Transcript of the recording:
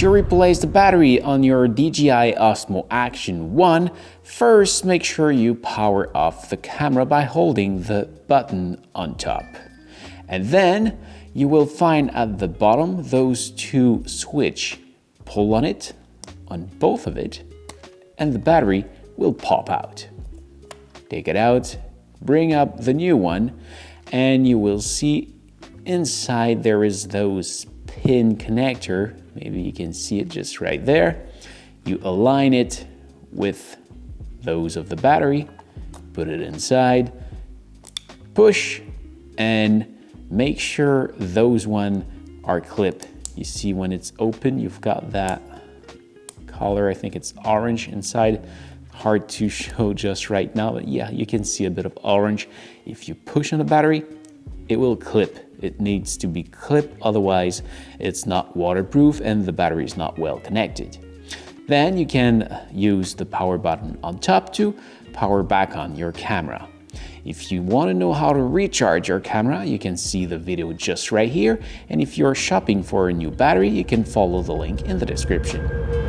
To replace the battery on your DJI Osmo Action 1, first make sure you power off the camera by holding the button on top. And then you will find at the bottom those two switches. Pull on it, on both of it, and the battery will pop out. Take it out, bring up the new one, and you will see inside there is those pin connector. Maybe you can see it just right there. You align it with those of the battery, put it inside, push, and make sure those one are clipped. You see when it's open, you've got that color, I think it's orange inside. Hard to show just right now, but yeah, you can see a bit of orange. If you push on the battery, it will clip. It needs to be clipped, otherwise it's not waterproof and the battery is not well connected. Then you can use the power button on top to power back on your camera. If you want to know how to recharge your camera, you can see the video just right here. And if you're shopping for a new battery, you can follow the link in the description.